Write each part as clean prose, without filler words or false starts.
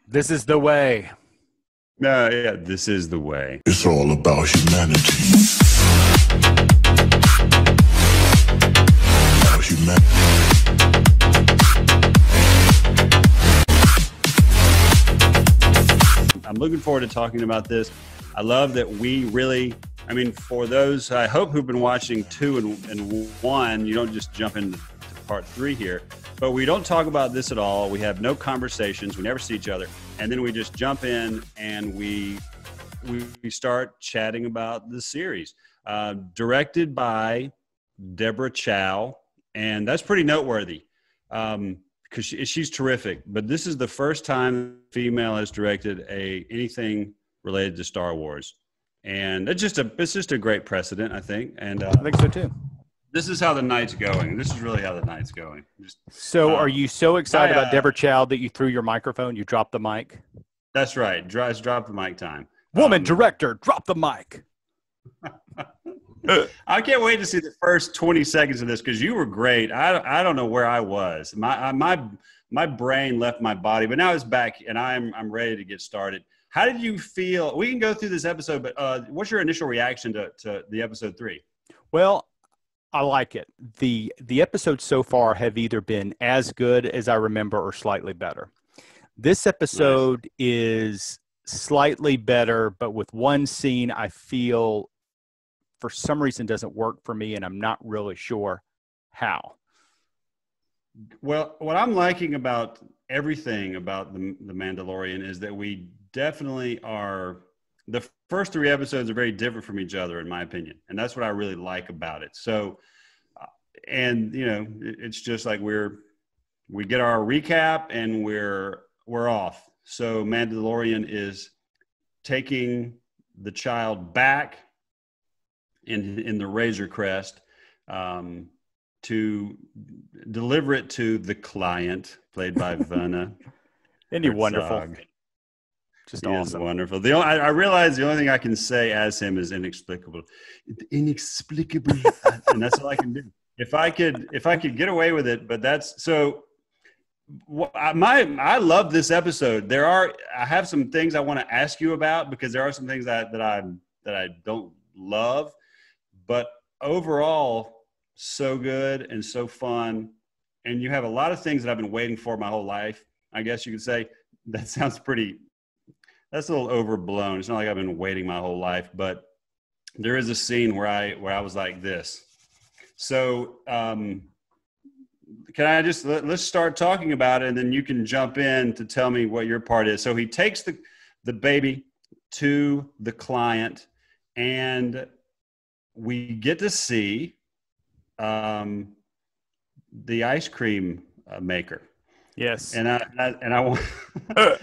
This is the way. No, yeah, this is the way. It's all about humanity. About humanity. I'm looking forward to talking about this. I love that we really, I mean, for those, I hope, who've been watching 2 and 1, you don't just jump into part 3 here, but we don't talk about this at all. We have no conversations. We never see each other. And then we just jump in and we start chatting about the series. Directed by Deborah Chow. And that's pretty noteworthy because she's terrific. But this is the first time a female has directed anything related to Star Wars. And it's just a great precedent, I think. And I think so too. This is how the night's going. This is really how the night's going. Are you so excited about Deborah Chow that you threw your microphone? You dropped the mic? That's right. It's drop the mic time. Woman director, drop the mic. I can't wait to see the first 20 seconds of this because you were great. I don't know where I was. My brain left my body, but now it's back and I'm ready to get started. How did you feel? We can go through this episode, but what's your initial reaction to the episode 3? Well, I like it. The episodes so far have either been as good as I remember or slightly better. This episode is slightly better, but with one scene I feel for some reason doesn't work for me, and I'm not really sure how. Well, what I'm liking about everything about the Mandalorian is that we definitely are – the first 3 episodes are very different from each other, in my opinion, and that's what I really like about it. So, and you know, it's just like we get our recap and we're off. So Mandalorian is taking the child back in the Razor Crest to deliver it to the client, played by Vanna. Isn't he wonderful? Just awesome. Is wonderful. I realize the only thing I can say as him is inexplicable. Inexplicable. And that's all I can do. If I could get away with it, but that's so. I love this episode. I have some things I want to ask you about because there are some things that I don't love, but overall, so good and so fun. And you have a lot of things that I've been waiting for my whole life. I guess you could say that sounds pretty. That's a little overblown. It's not like I've been waiting my whole life, but there is a scene where I was like this. So, can I let's start talking about it, and then you can jump in to tell me what your part is. So he takes the baby to the client, and we get to see the ice cream maker. Yes. And I want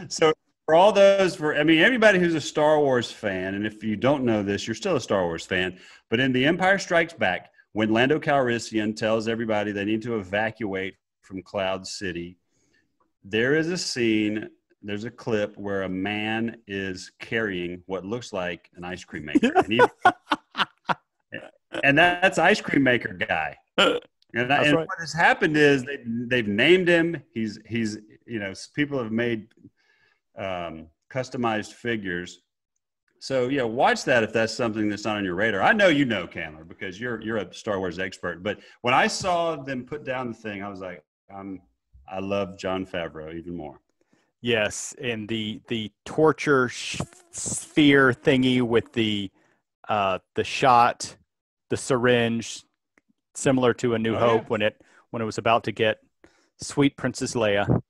so for all those everybody who's a Star Wars fan, and if you don't know this, you're still a Star Wars fan. But in The Empire Strikes Back, when Lando Calrissian tells everybody they need to evacuate from Cloud City, there is a scene, there's a clip where a man is carrying what looks like an ice cream maker. And that's ice cream maker guy. And right. What has happened is they've named him. He's people have made customized figures. So yeah, watch that if that's something that's not on your radar. I know you know, Candler, because you're a Star Wars expert. But when I saw them put down the thing, I was like, I love Jon Favreau even more. Yes, and the torture sphere thingy with the shot, the syringe, similar to A New Hope when it was about to get sweet Princess Leia.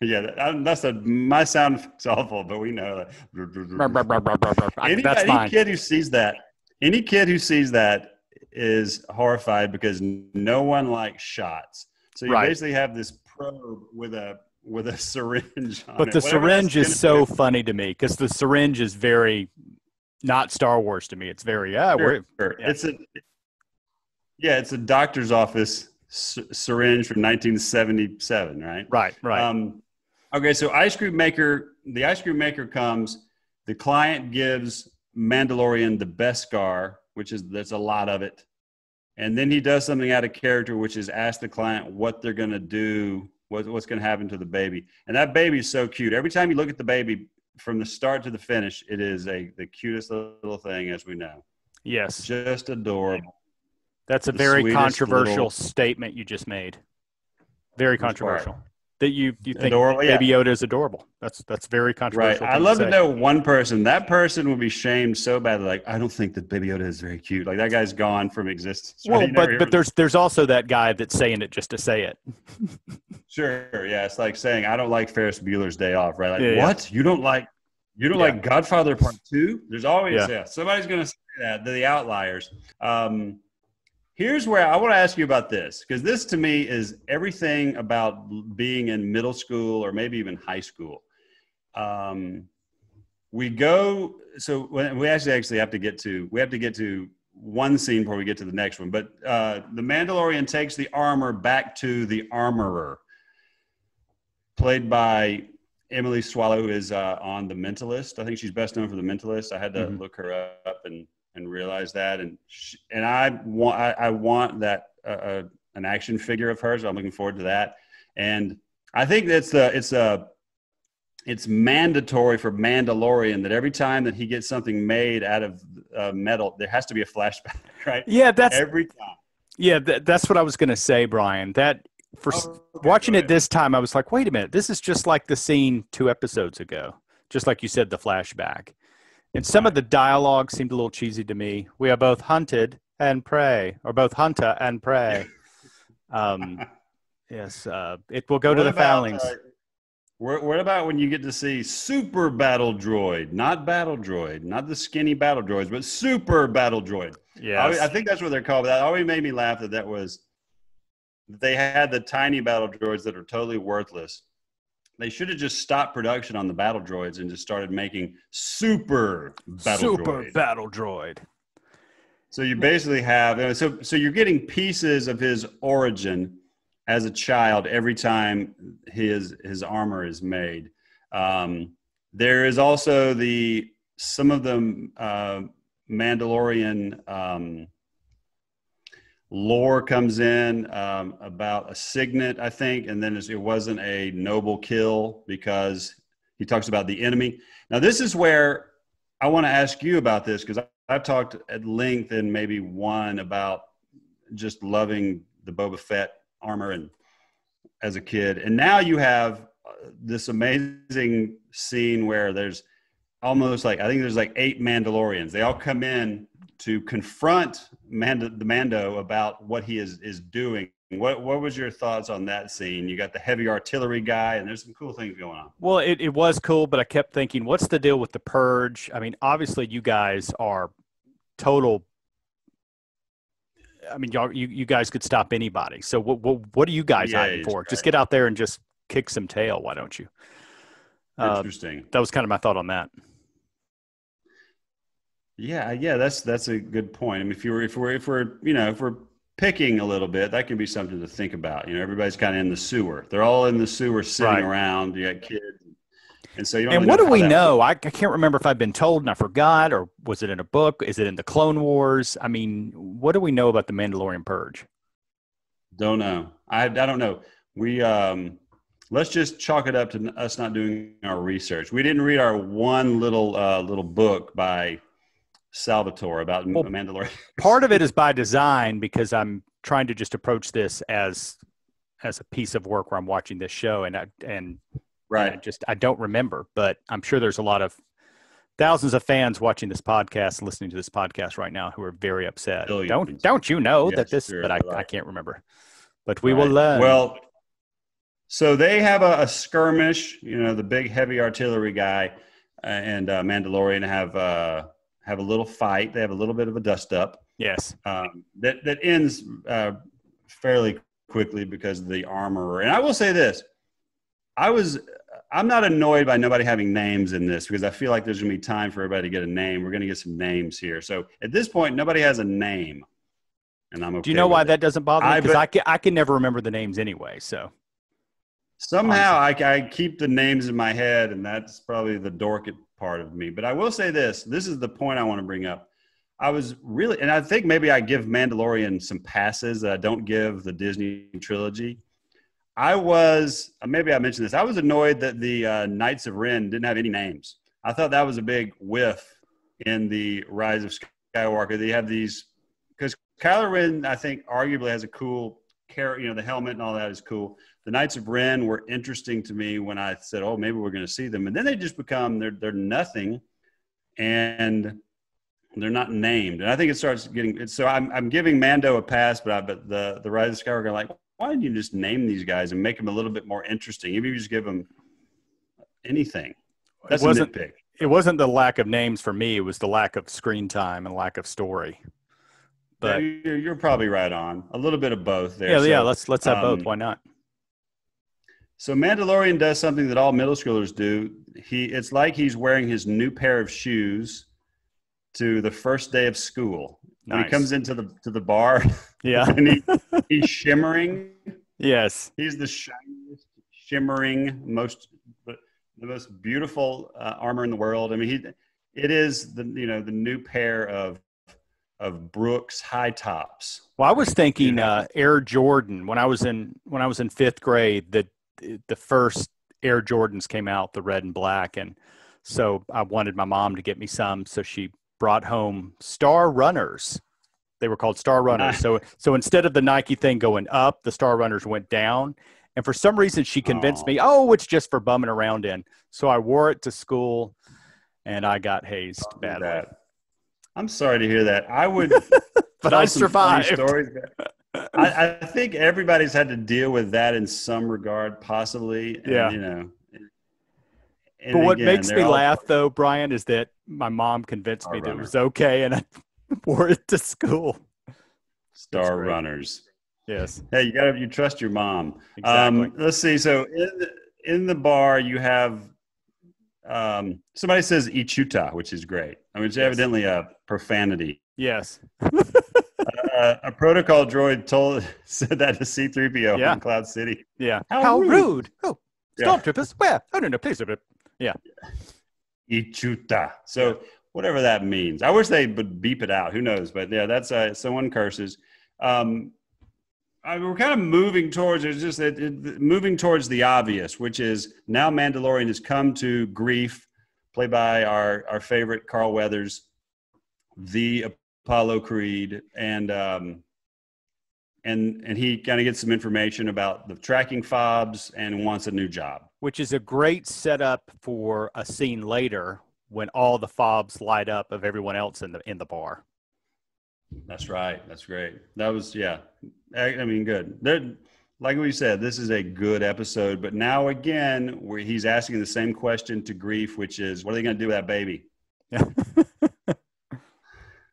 Yeah. That's my sound is awful, but we know that. Any kid who sees that is horrified because no one likes shots. So you basically have this probe with a syringe on it. But the syringe is so funny to me because the syringe is very not Star Wars to me. It's very Sure. It's a doctor's office syringe from 1977, right? Right. Okay, so the ice cream maker comes. The client gives Mandalorian the Beskar, that's a lot of it. And then he does something out of character, which is ask the client what they're going to do what's going to happen to the baby. And that baby is so cute. Every time you look at the baby from the start to the finish, it is the cutest little thing, as we know. Yes. Just adorable. That's a very controversial statement you just made. Very controversial. That you think Baby Yoda is adorable. That's very controversial. Right. I'd love to know one person. That person would be shamed so badly. Like, I don't think that Baby Yoda is very cute. Like, that guy's gone from existence. Well, but there's also that guy that's saying it just to say it. Sure. Yeah. It's like saying, I don't like Ferris Bueller's Day Off, right? Like, what? You don't like Godfather Part 2? There's always, somebody's going to say that. They're the outliers. Here's where I want to ask you about this, because this to me is everything about being in middle school or maybe even high school. We actually have to get to one scene before we get to the next one. But the Mandalorian takes the armor back to the armorer, played by Emily Swallow, who is on The Mentalist. I think she's best known for The Mentalist. I had to look her up and realize that, and I want that an action figure of hers. So I'm looking forward to that, and I think it's mandatory for Mandalorian that every time that he gets something made out of metal, there has to be a flashback, right? Yeah, that's every time. Yeah, that's what I was going to say, Brian. That watching it this time, I was like, wait a minute, this is just like the scene 2 episodes ago, just like you said, the flashback. And some of the dialogue seemed a little cheesy to me. We are both hunted and prey, or both hunter and prey. Yes, it will go to the foulings. What about when you get to see super battle droid, not battle droid, not the skinny battle droids, but super battle droid? Yeah, I think that's what they're called. That always made me laugh that they had the tiny battle droids that are totally worthless. They should have just stopped production on the battle droids and just started making super battle droid. So you basically have so you're getting pieces of his origin as a child every time his armor is made. There is also some of the Mandalorian lore comes in about a signet, I think, and then it wasn't a noble kill because he talks about the enemy. Now, this is where I want to ask you about this, because I've talked at length in maybe one about just loving the Boba Fett armor and as a kid. And now you have this amazing scene where there's almost I think there's 8 Mandalorians. They all come in to confront the Mando about what he is doing. What was your thoughts on that scene? You got the heavy artillery guy, and there's some cool things going on. Well, it was cool, but I kept thinking, what's the deal with the purge? I mean, obviously you guys are total. I mean, you guys could stop anybody. So what are you guys hiding for? Right. Just get out there and just kick some tail. Why don't you? Interesting. That was kind of my thought on that. Yeah, that's a good point. I mean, if we're picking a little bit, that can be something to think about. Everybody's kind of in the sewer. They're all in the sewer sitting around. You got kids, and so you don't. And what do we know? I can't remember if I've been told and I forgot, or was it in a book? Is it in the Clone Wars? I mean, what do we know about the Mandalorian Purge? Don't know. I don't know. We let's just chalk it up to us not doing our research. We didn't read our one little book by Salvatore about Mandalorian. Part of it is by design, because I'm trying to just approach this as a piece of work where I'm watching this show and I don't remember, but I'm sure there's a lot of thousands of fans watching this podcast, listening to this podcast right now, who are very upset. Don't you know that this? Sure, but I can't remember. But we will learn. Well, so they have a skirmish. The big heavy artillery guy and Mandalorian have a little fight. They have a little bit of a dust up. Yes. That ends fairly quickly because of the armorer. And I will say this. I'm not annoyed by nobody having names in this, because I feel like there's going to be time for everybody to get a name. We're going to get some names here. So at this point, nobody has a name. And I'm okay. Do you know why that doesn't bother me? Because I can never remember the names anyway. So somehow I keep the names in my head, and that's probably the dork part of me. But I will say this is the point I want to bring up. I was really, and I think maybe I give Mandalorian some passes that I don't give the Disney trilogy. I was, maybe I mentioned this. I was annoyed that the Knights of Ren didn't have any names. I thought that was a big whiff in the Rise of Skywalker. They have these, because Kylo Ren, I think, arguably has a cool character. The helmet and all that is cool. The Knights of Ren were interesting to me when I said, "Oh, maybe we're going to see them," and then they just become they're nothing, and they're not named. And I think it starts getting. So I'm giving Mando a pass, but the Rise of Skywalker, like, why didn't you just name these guys and make them a little bit more interesting? If you just give them anything, that's a nitpick. It wasn't the lack of names for me. It was the lack of screen time and lack of story. But yeah, you're probably right on. A little bit of both there. Yeah, let's have both. Why not? So Mandalorian does something that all middle schoolers do. It's like he's wearing his new pair of shoes to the first day of school. Nice. When he comes into the bar, yeah, and he's shimmering. Yes, he's the shiniest, shimmering, the most beautiful armor in the world. I mean, it is the new pair of Brooks high tops. Well, I was thinking Air Jordan when I was in 5th grade. That the first Air Jordans came out, the red and black, and so I wanted my mom to get me some. So she brought home Star Runners. They were called Star Runners. So instead of the Nike thing going up, the Star Runners went down. And for some reason, she convinced me, it's just for bumming around in. So I wore it to school, and I got hazed badly. I'm sorry to hear that. I would, but I survived. Stories. I think everybody's had to deal with that in some regard, possibly. And, but what makes me laugh, though, Brian, is that my mom convinced me that it was okay, and I wore it to school. Star Runners. Yes. Hey, you trust your mom. Exactly. Let's see. So in the bar, you have somebody says "ichuta," which is great. I mean, it's evidently a profanity. Yes. A protocol droid said that to C-3PO in Cloud City. Yeah. How rude. Oh, stormtroopers. Where? Oh, no, please. Yeah. Ichuta. So whatever that means. I wish they would beep it out. Who knows? But yeah, that's someone curses. We're kind of moving towards moving towards the obvious, which is now Mandalorian has come to grief, played by our favorite Carl Weathers, the Apollo Creed, and he kind of gets some information about the tracking fobs and wants a new job, which is a great setup for a scene later when all the fobs light up of everyone else in the bar. That's right. That's great. That was, I mean, good. Like we said, this is a good episode, but now again, he's asking the same question to Grief, which is, what are they going to do with that baby?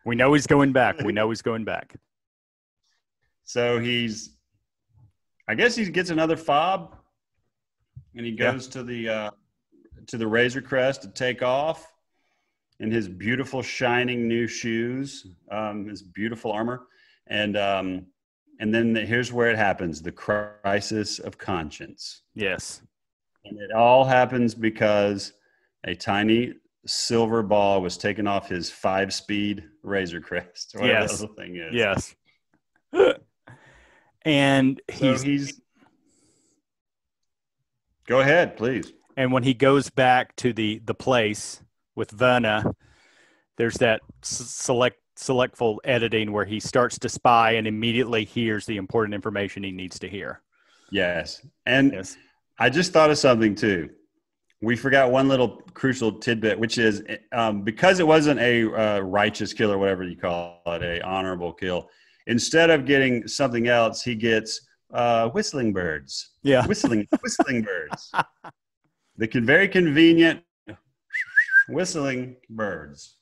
We know he's going back. So I guess he gets another fob, and he goes to the Razor Crest to take off in his beautiful shining new shoes, his beautiful armor. And then here's where it happens, the crisis of conscience. Yes. And it all happens because a tiny silver ball was taken off his 5-speed Razor Crest, whatever that little thing is. Yes. And he's go ahead, please. And when he goes back to the place with Verna, there's that selectful editing where he starts to spy and immediately hears the important information he needs to hear. Yes. And I just thought of something too. We forgot one little crucial tidbit, which is because it wasn't a righteous kill or whatever you call it, a honorable kill, instead of getting something else, he gets whistling birds. Yeah. Whistling birds. Very convenient whistling birds.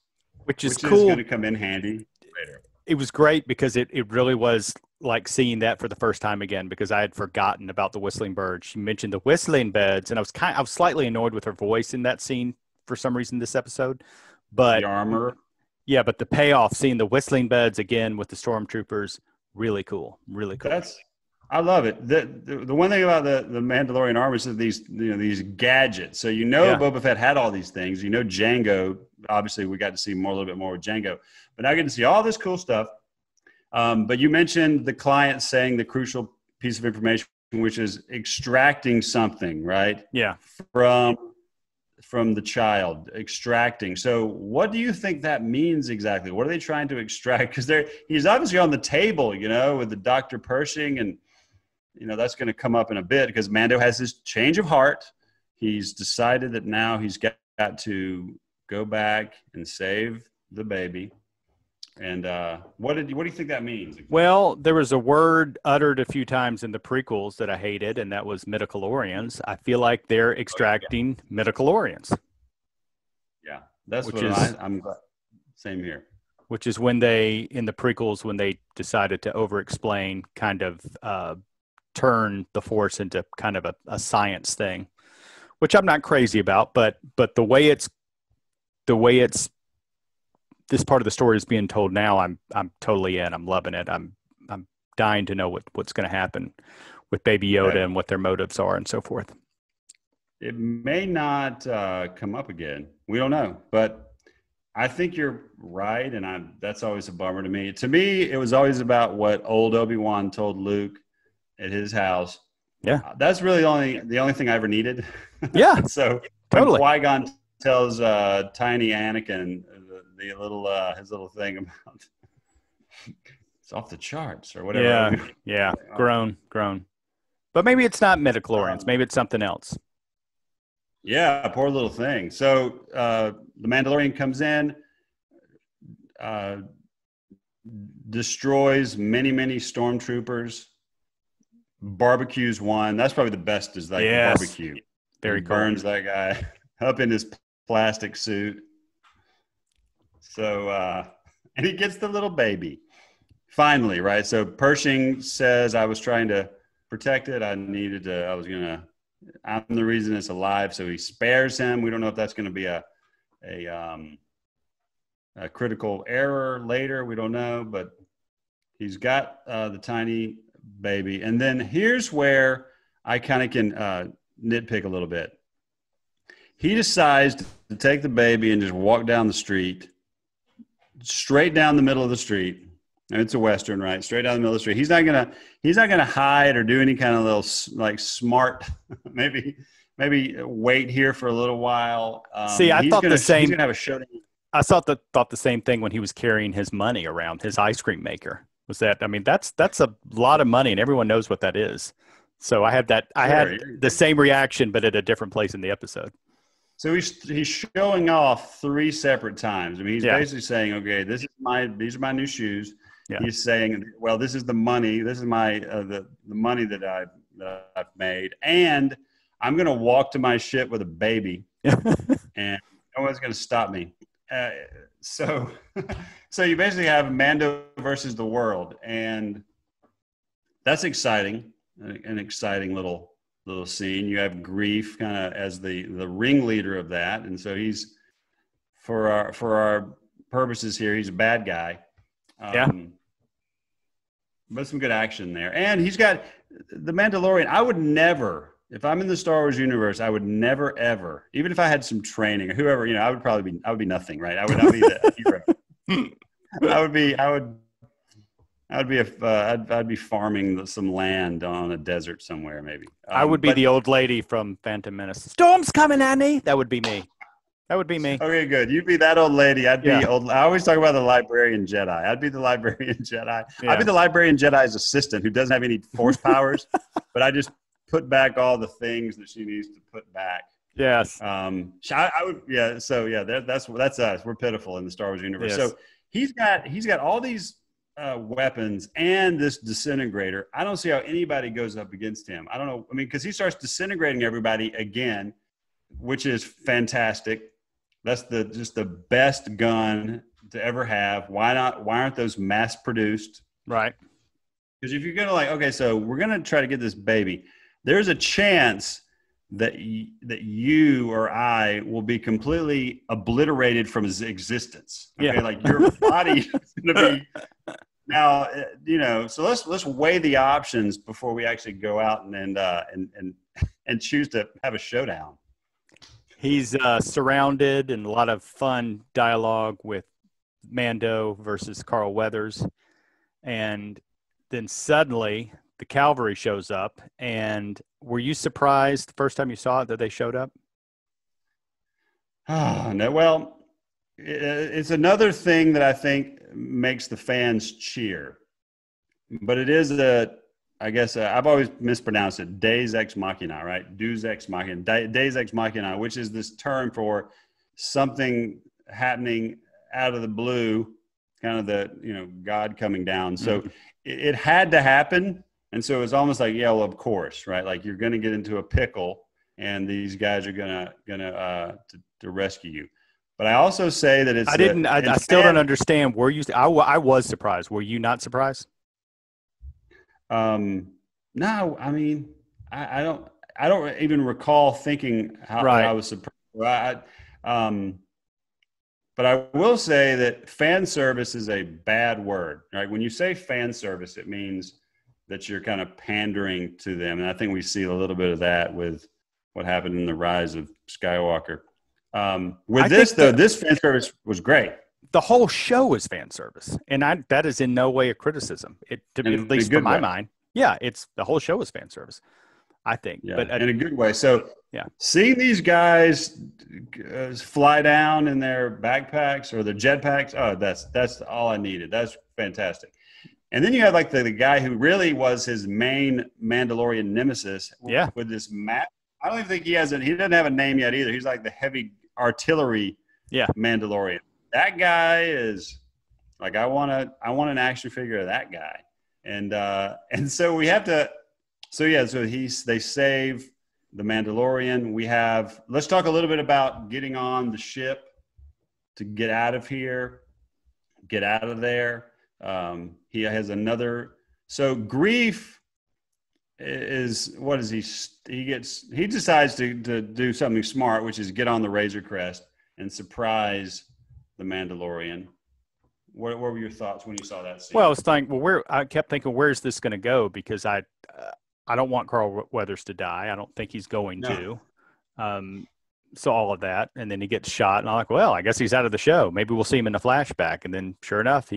Which is cool. Is going to come in handy later. It was great because it really was like seeing that for the first time again, because I had forgotten about the whistling birds. She mentioned the whistling birds, and I was slightly annoyed with her voice in that scene for some reason this episode. But the armor. Yeah, but the payoff, seeing the whistling birds again with the stormtroopers, really cool. Really cool. I love it. The one thing about the Mandalorian armor is these gadgets. So Boba Fett had all these things. Jango, obviously we got to see a little bit more with Jango. But now I get to see all this cool stuff. But you mentioned the client saying the crucial piece of information, which is extracting something, right? Yeah. From the child, extracting. So what do you think that means exactly? What are they trying to extract? Because he's obviously on the table, with the Dr. Pershing, and that's going to come up in a bit because Mando has this change of heart. He's decided that now he's got to go back and save the baby. And what do you think that means? Well, there was a word uttered a few times in the prequels that I hated, and that was midichlorians. I feel like they're extracting midichlorians. Yeah, that's I'm glad. Same here. Which is in the prequels, when they decided to over-explain, kind of turn the Force into kind of a science thing, which I'm not crazy about, but the way it's this part of the story is being told now, I'm totally in. I'm loving it. I'm dying to know what's going to happen with Baby Yoda and what their motives are and so forth. It may not come up again. We don't know, but I think you're right, and that's always a bummer to me. To me, it was always about what old Obi-Wan told Luke at his house. Yeah, that's really the only thing I ever needed. Yeah, so totally. Qui-Gon tells tiny Anakin his little thing about it's off the charts or whatever. Yeah, grown. But maybe it's not midichlorians. Maybe it's something else. Yeah, poor little thing. So the Mandalorian comes in, destroys many stormtroopers, barbecues one. That's probably the best is barbecue. Very cool. Burns that guy up in his plastic suit. So, and he gets the little baby finally, right? So Pershing says, I was trying to protect it. I'm the reason it's alive. So he spares him. We don't know if that's going to be a critical error later. We don't know, but he's got the tiny baby. And then here's where I kind of can nitpick a little bit. He decides to take the baby and just walk down the street, straight down the middle of the street. And it's a Western, right? Straight down the middle of the street. He's not gonna hide or do any kind of little smart, maybe wait here for a little while. I thought the same. He's gonna have a showdown. I thought the same thing when he was carrying his money around, his ice cream maker. That's a lot of money, and everyone knows what that is. So I had the same reaction, but at a different place in the episode. So he's showing off 3 separate times. He's basically saying, okay, these are my new shoes. Yeah. He's saying, well, this is the money. This is my the money that I've made, and I'm going to walk to my ship with a baby, and no one's going to stop me. So you basically have Mando versus the world, and that's exciting. An exciting little scene. You have Grief kind of as the ringleader of that, and so he's for our purposes here, he's a bad guy. But some good action there, and he's got the Mandalorian. I would never, if I'm in the Star Wars universe, I would never ever, even if I had some training or whoever, I would be nothing, right? I would not be the hero. I'd be farming some land on a desert somewhere, maybe. I would be the old lady from Phantom Menace. Storm's coming, Annie. That would be me. Okay, good. You'd be that old lady. I'd be old. I always talk about the librarian Jedi. I'd be the librarian Jedi. Yeah. I'd be the librarian Jedi's assistant who doesn't have any force powers, but I just put back all the things that she needs to put back. Yes. I would. Yeah. So yeah, that's us. We're pitiful in the Star Wars universe. Yes. So he's got all these weapons and this disintegrator. I don't see how anybody goes up against him. I don't know. Because he starts disintegrating everybody again, which is fantastic. That's just the best gun to ever have. Why aren't those mass produced? Right. Because if you're gonna so we're gonna try to get this baby, there's a chance that you or I will be completely obliterated from his existence. Okay, your body is gonna be. Now, so let's weigh the options before we actually go out and choose to have a showdown. He's surrounded and a lot of fun dialogue with Mando versus Carl Weathers. And then suddenly the cavalry shows up. And were you surprised the first time you saw it that they showed up? Oh, no. Well, it's another thing that I think makes the fans cheer. But it is I guess I've always mispronounced it, Deus Ex Machina, right? Deus Ex Machina, Deus Ex Machina, which is this term for something happening out of the blue, kind of the, God coming down. So it had to happen. And so it's almost like, yeah, well, of course, right? Like you're going to get into a pickle and these guys are going to rescue you. But I also say that it's, I still don't understand. I was surprised. Were you not surprised? No, I mean, I don't even recall thinking how I was surprised. But I will say that fan service is a bad word, right? When you say fan service, it means that you're kind of pandering to them. And I think we see a little bit of that with what happened in the Rise of Skywalker. This fan service was great. The whole show is fan service, and that is in no way a criticism. At least from my mind, yeah, the whole show is fan service, I think. Yeah, but in a good way. So, yeah, seeing these guys fly down in their backpacks or their jetpacks, that's all I needed. That's fantastic. And then you have like the guy who really was his main Mandalorian nemesis. Yeah. With this map. I don't even think he doesn't have a name yet either. He's like the heavy artillery Mandalorian. That guy is like, I want an action figure of that guy. And so we have to, they save the Mandalorian. Let's talk a little bit about getting on the ship to get out of here, get out of there. He has so Grief is, what is he decides to do something smart, which is get on the Razor Crest and surprise the Mandalorian. What were your thoughts when you saw that scene? Well, I kept thinking, where's this going to go? Because I don't want Carl Weathers to die. I don't think he's going to. So all of that, and then he gets shot, and I'm like, well, I guess he's out of the show. Maybe we'll see him in a flashback. And then, sure enough,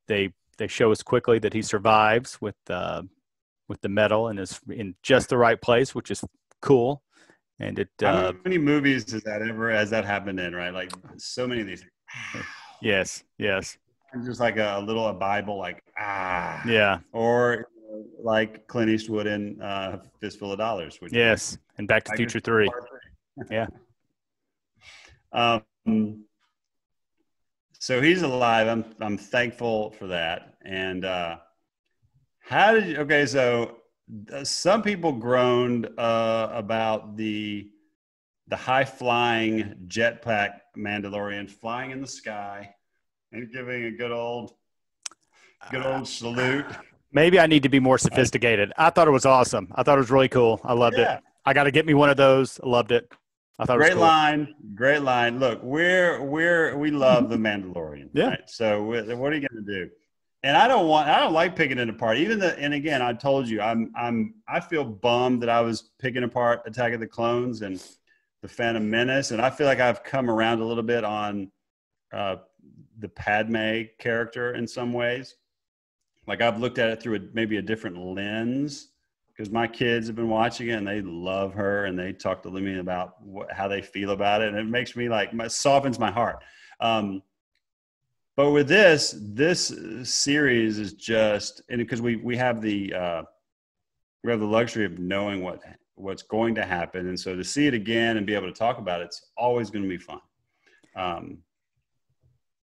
they show us quickly that he survives with the medal and is in just the right place, which is cool. And how many movies has that happened in, right? Like so many of these. Yes. Just like a Bible, like yeah. Or like Clint Eastwood in Fistful of Dollars. Yes, and Back to the Future 3. Yeah. So he's alive. I'm thankful for that. And so some people groaned about the high flying jetpack Mandalorian flying in the sky and giving a good old salute. Maybe I need to be more sophisticated. I thought it was awesome. I thought it was really cool. I loved it. I got to get me one of those. I loved it. I thought it was cool. Great line. Look, we love the Mandalorian. Yeah. Right? So what are you going to do? And I don't like picking it apart. And again, I told you, I feel bummed that I was picking apart Attack of the Clones and the Phantom Menace, and I feel like I've come around a little bit on the Padme character in some ways. Like I've looked at it through maybe a different lens because my kids have been watching it and they love her and they talk to me about how they feel about it, and it makes me softens my heart. But with this series is just, and because we have the luxury of knowing what's going to happen, and so to see it again and be able to talk about it's always going to be fun.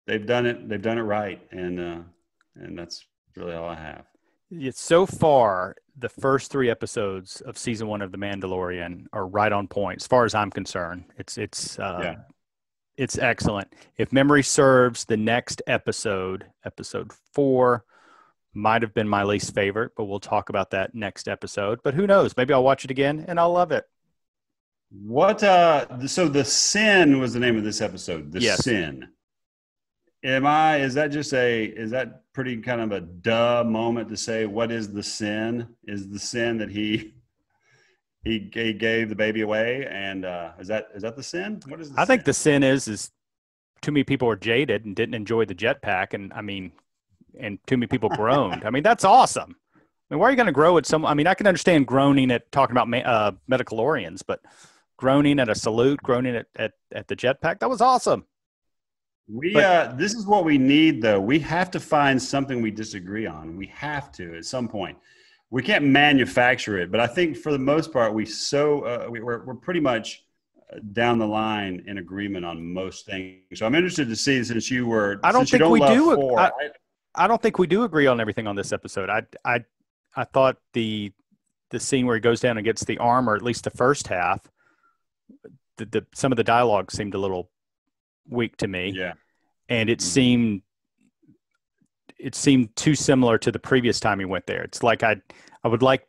They've done it right, and that's really all I have. So far, the first 3 episodes of season 1 of The Mandalorian are right on point as far as I'm concerned. It's excellent. If memory serves, the next episode 4, might have been my least favorite, but we'll talk about that next episode. But who knows? Maybe I'll watch it again and I'll love it. So The Sin was the name of this episode. The Sin. Is that pretty kind of a duh moment to say, what is the sin? Is the sin that he gave the baby away? And is that the sin? What is the sin? I think the sin is too many people are jaded and didn't enjoy the jetpack. And too many people groaned. That's awesome. mean, why are you going to grow at some? I mean, I can understand groaning at talking about Mandalorians, but groaning at a salute, groaning at the jetpack, that was awesome. This is what we need, though. We have to find something we disagree on. We have to at some point. We can't manufacture it, but I think for the most part, we're pretty much down the line in agreement on most things. So I'm interested to see, since you were. I don't think we do. I don't think we do agree on everything on this episode. I thought the scene where he goes down and gets the armor, at least the first half, some of the dialogue seemed a little weak to me. Yeah. And it seemed too similar to the previous time he went there. It's like I like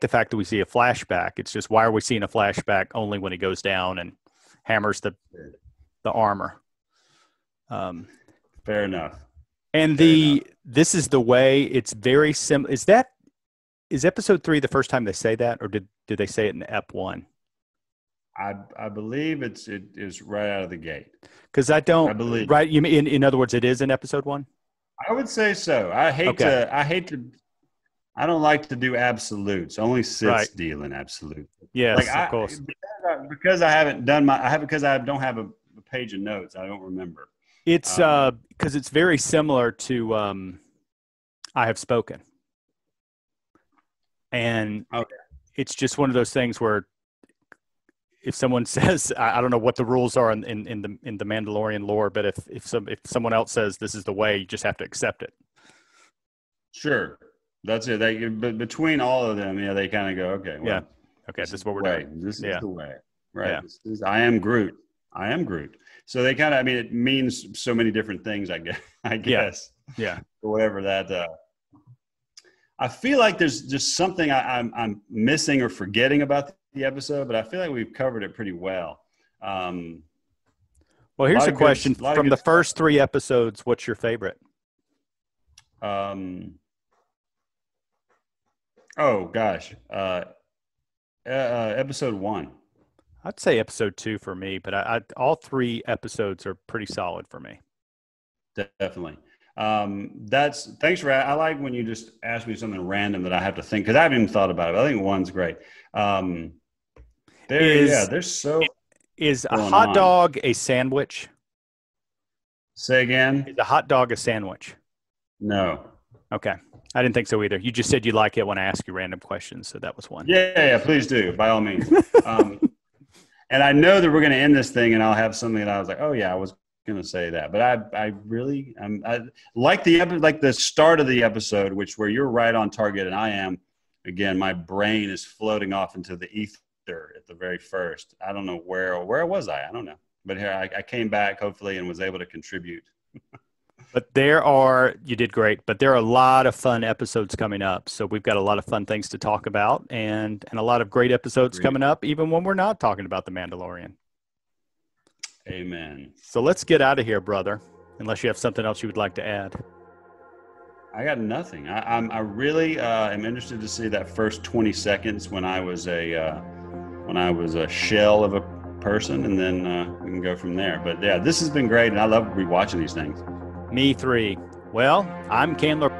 the fact that we see a flashback. It's just, why are we seeing a flashback only when he goes down and hammers the armor? Fair enough. And this is the way. It's very similar. Is episode 3 the first time they say that, or did they say it in Ep 1? I believe it is right out of the gate. Because I believe. Right. You mean, in other words, it is in episode 1? I would say so. I don't like to do absolutes. Only Siths deal in absolute. Yes, of course. Because I don't have a page of notes. I don't remember. It's because it's very similar to I Have Spoken. And it's just one of those things where if someone says, I don't know what the rules are in the Mandalorian lore, but if someone else says this is the way, you just have to accept it. Sure, that's it. But between all of them, they kind of go, okay, well, this is what we're doing. This is the way, right? Yeah. I am Groot. I am Groot. So they kind of, it means so many different things, I guess. Yeah. Whatever that. I feel like there's just something I'm missing or forgetting about the episode, but I feel like we've covered it pretty well. Well, here's a question from the first 3 episodes. What's your favorite? Oh gosh, episode 1. I'd say episode 2 for me, but all 3 episodes are pretty solid for me. Definitely. Thanks for. I like when you just ask me something random that I have to think, because I haven't even thought about it. I think 1's great. Is a hot dog a sandwich? Say again. Is a hot dog a sandwich? No. Okay. I didn't think so either. You just said you like it when I ask you random questions, so that was 1. Yeah, please do, by all means. And I know that we're going to end this thing, and I'll have something that I was like, oh yeah, I was going to say that, but I really like the start of the episode, where you're right on target, and I am. Again, my brain is floating off into the ether at the very first. I don't know where was I? I don't know, but here I came back hopefully and was able to contribute. But you did great, but there are a lot of fun episodes coming up. So we've got a lot of fun things to talk about, and a lot of great episodes coming up, even when we're not talking about The Mandalorian. Amen. So let's get out of here, brother, unless you have something else you would like to add. I got nothing. I really am interested to see that first 20 seconds when I was a shell of a person, and then we can go from there. But yeah, this has been great, and I love rewatching these things. Me 3. Well, I'm Candler.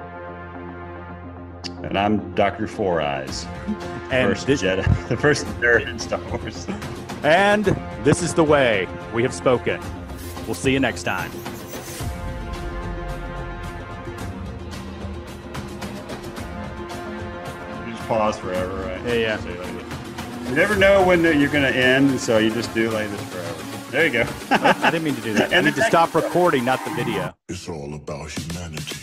And I'm Dr. Four Eyes. And Jedi, the first nerd in Star Wars. And this is the way we have spoken. We'll see you next time. You just pause forever, right? Yeah. You never know when you're going to end, so you just do like this forever. There you go. I didn't mean to do that. I need to stop recording, not the video. It's all about humanity.